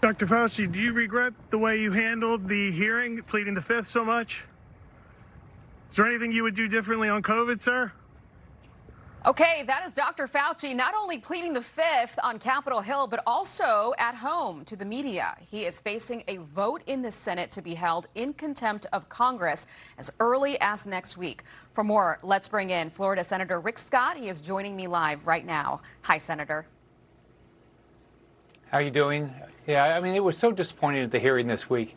Dr. Fauci, do you regret the way you handled the hearing, pleading the fifth so much? Is there anything you would do differently on COVID, sir? Okay, that is Dr. Fauci not only pleading the fifth on Capitol Hill, but also at home to the media. He is facing a vote in the Senate to be held in contempt of Congress as early as next week. For more, let's bring in Florida Senator Rick Scott. He is joining me live right now. Hi, Senator. How are you doing? Yeah, I mean, it was so disappointing at the hearing this week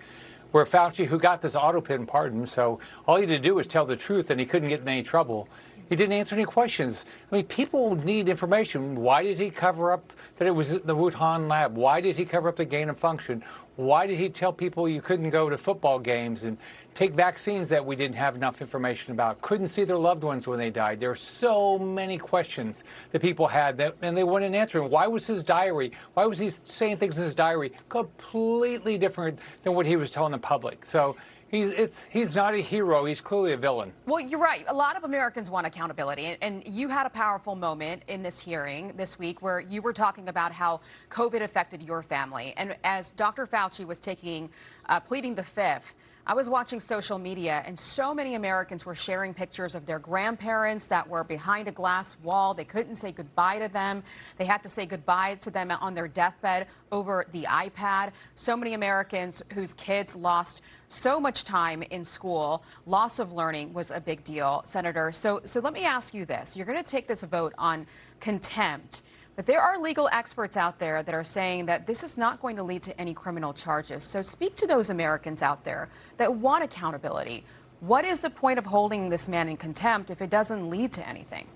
where Fauci, who got this auto-pin pardon, so all he had to do was tell the truth and he couldn't get in any trouble. He didn't answer any questions. I mean, people need information. Why did he cover up that it was the Wuhan lab? Why did he cover up the gain of function? Why did he tell people you couldn't go to football games and take vaccines that we didn't have enough information about? Couldn't see their loved ones when they died. There are so many questions that people had and they wanted answering. Why was his diary? Why was he saying things in his diary completely different than what he was telling the public? So he's not a hero. He's clearly a villain. Well, you're right. A lot of Americans want accountability. And you had a powerful moment in this hearing this week where you were talking about how COVID affected your family. And as Dr. Fauci was pleading the fifth, I was watching social media, and so many Americans were sharing pictures of their grandparents that were behind a glass wall. They couldn't say goodbye to them. They had to say goodbye to them on their deathbed over the iPad. So many Americans whose kids lost so much time in school. Loss of learning was a big deal, Senator. So let me ask you this. You're going to take this vote on contempt. But there are legal experts out there that are saying that this is not going to lead to any criminal charges. So speak to those Americans out there that want accountability. What is the point of holding this man in contempt if it doesn't lead to anything?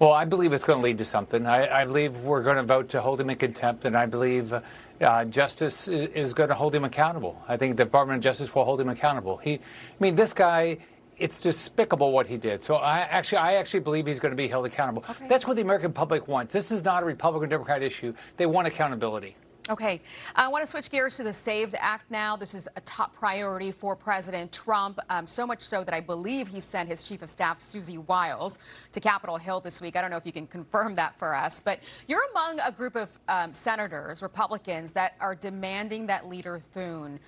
Well, I believe it's going to lead to something. I believe we're going to vote to hold him in contempt, and I believe justice is going to hold him accountable. I think the Department of Justice will hold him accountable. This guy, it's despicable what he did. So I actually believe he's going to be held accountable. Okay. That's what the American public wants. This is not a Republican-Democrat issue. They want accountability. Okay. I want to switch gears to the SAVE Act now. This is a top priority for President Trump, so much so that I believe he sent his chief of staff, Susie Wiles, to Capitol Hill this week. I don't know if you can confirm that for us, but you're among a group of senators, Republicans, that are demanding that Leader Thune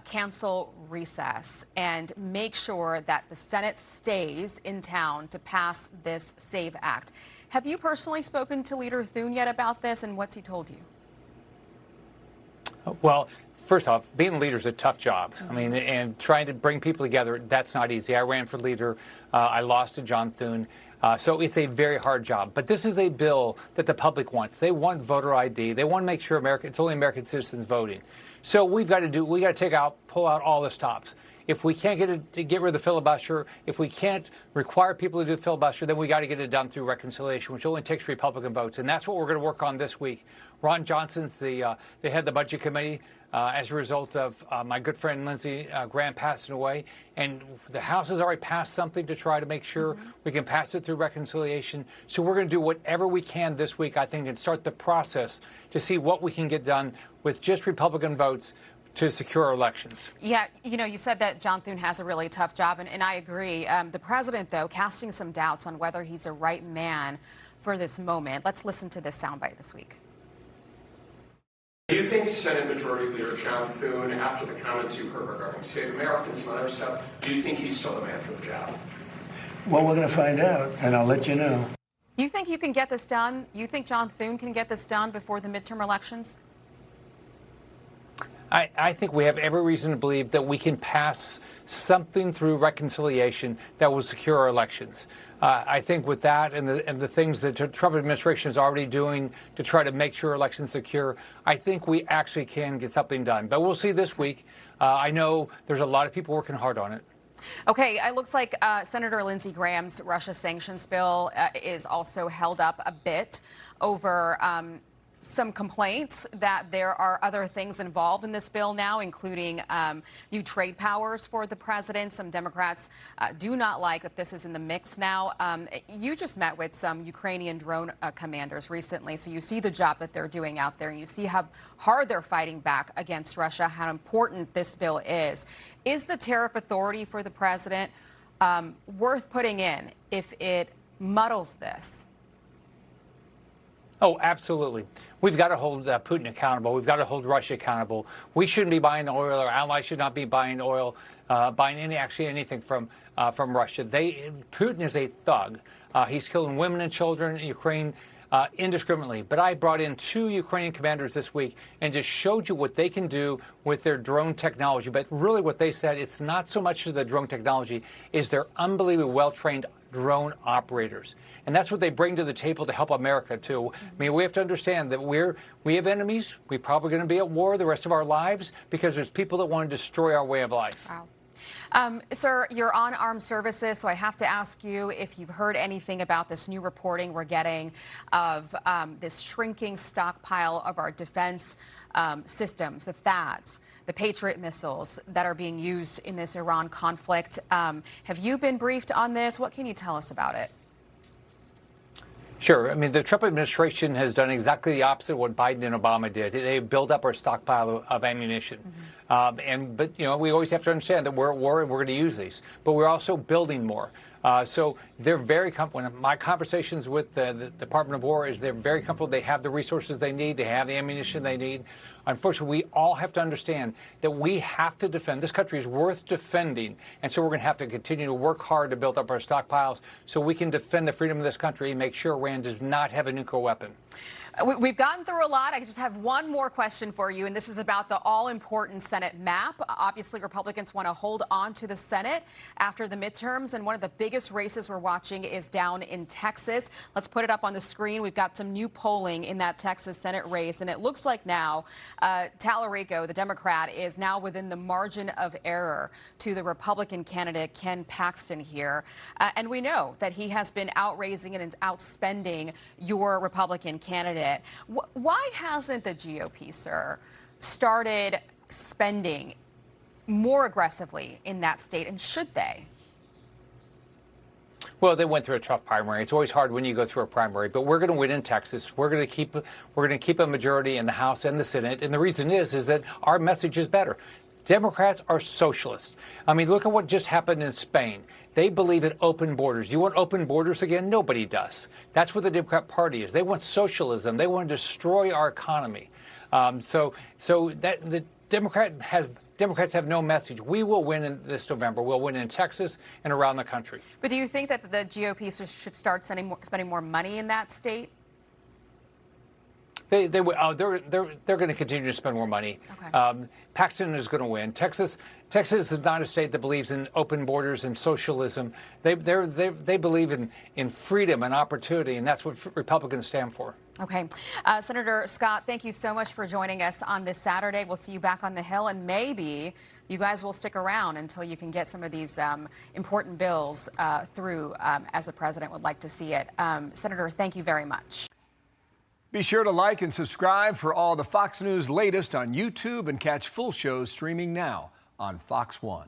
cancel recess and make sure that the Senate stays in town to pass this SAVE Act. Have you personally spoken to Leader Thune yet about this, and what's he told you? Well, first off, being a leader is a tough job. I mean, and trying to bring people together, that's not easy. I ran for leader. I lost to John Thune. So it's a very hard job. But this is a bill that the public wants. They want voter ID. They want to make sure it's only American citizens voting. So we got to pull out all the stops. If we can't get rid of the filibuster, if we can't require people to do the filibuster, then we got to get it done through reconciliation, which only takes Republican votes. And that's what we're going to work on this week. Ron Johnson's the head of the Budget Committee as a result of my good friend Lindsey Graham passing away. And the House has already passed something to try to make sure we can pass it through reconciliation. So we're going to do whatever we can this week, I think, and start the process to see what we can get done with just Republican votes to secure our elections. Yeah, you said that John Thune has a really tough job, and I agree. The president, though, casting some doubts on whether he's the right man for this moment. Let's listen to this soundbite this week. Do you think Senate Majority Leader John Thune, after the comments you heard regarding Save America and some other stuff, do you think he's still the man for the job? Well, we're going to find out, and I'll let you know. You think you can get this done? You think John Thune can get this done before the midterm elections? I think we have every reason to believe that we can pass something through reconciliation that will secure our elections. I think with that and the things that the Trump administration is already doing to try to make sure elections secure, I think we actually can get something done. But we'll see this week. I know there's a lot of people working hard on it. Okay, it looks like Senator Lindsey Graham's Russia sanctions bill is also held up a bit over some complaints that there are other things involved in this bill now, including new trade powers for the president. Some Democrats do not like that this is in the mix now. You just met with some Ukrainian drone commanders recently, so you see the job that they're doing out there, and you see how hard they're fighting back against Russia, how important this bill is. Is the tariff authority for the president worth putting in if it muddles this? Oh, absolutely. We've got to hold Putin accountable. We've got to hold Russia accountable. We shouldn't be buying oil. Our allies should not be buying oil, buying anything from Russia. Putin is a thug. He's killing women and children in Ukraine indiscriminately. But I brought in 2 Ukrainian commanders this week and just showed you what they can do with their drone technology. But really what they said, it's not so much the drone technology, is they're unbelievably well-trained drone operators. And that's what they bring to the table to help America, too. I mean, we have to understand that we have enemies. We're probably going to be at war the rest of our lives because there's people that want to destroy our way of life. Wow. Sir, you're on armed services, so I have to ask you if you've heard anything about this new reporting we're getting of this shrinking stockpile of our defense systems, the THAADs, the Patriot missiles that are being used in this Iran conflict. Have you been briefed on this? What can you tell us about it? Sure. I mean, the Trump administration has done exactly the opposite of what Biden and Obama did. They built up our stockpile of ammunition. But, you know, we always have to understand that we're at war and we're going to use these. But we're also building more. So they're very comfortable. My conversations with the Department of War is they're very comfortable. They have the resources they need. They have the ammunition they need. Unfortunately, we all have to understand that we have to defend. This country is worth defending. And so we're going to have to continue to work hard to build up our stockpiles so we can defend the freedom of this country and make sure Iran does not have a nuclear weapon. We've gotten through a lot. I just have one more question for you, and this is about the all-important Senate map. Obviously, Republicans want to hold on to the Senate after the midterms, and one of the biggest races we're watching is down in Texas. Let's put it up on the screen. We've got some new polling in that Texas Senate race, and it looks like now Tallarico, the Democrat, is now within the margin of error to the Republican candidate, Ken Paxton, here. And we know that he has been outraising and outspending your Republican candidate. Why hasn't the GOP, sir, started spending more aggressively in that state, and should they? Well, they went through a tough primary. It's always hard when you go through a primary, but we're going to win in Texas. We're going to keep a majority in the House and the Senate, and the reason is that our message is better. Democrats are socialists. I mean, look at what just happened in Spain. They believe in open borders. You want open borders again? Nobody does. That's what the Democrat Party is. They want socialism. They want to destroy our economy. So that the Democrats have no message. We will win in this November. We'll win in Texas and around the country. But do you think that the GOP should start spending more money in that state? They're going to continue to spend more money. Okay. Paxton is going to win. Texas is not a state that believes in open borders and socialism. They believe in freedom and opportunity, and that's what Republicans stand for. Okay. Senator Scott, thank you so much for joining us on this Saturday. We'll see you back on the Hill, and maybe you guys will stick around until you can get some of these important bills through as the president would like to see it. Senator, thank you very much. Be sure to like and subscribe for all the Fox News latest on YouTube and catch full shows streaming now on Fox One.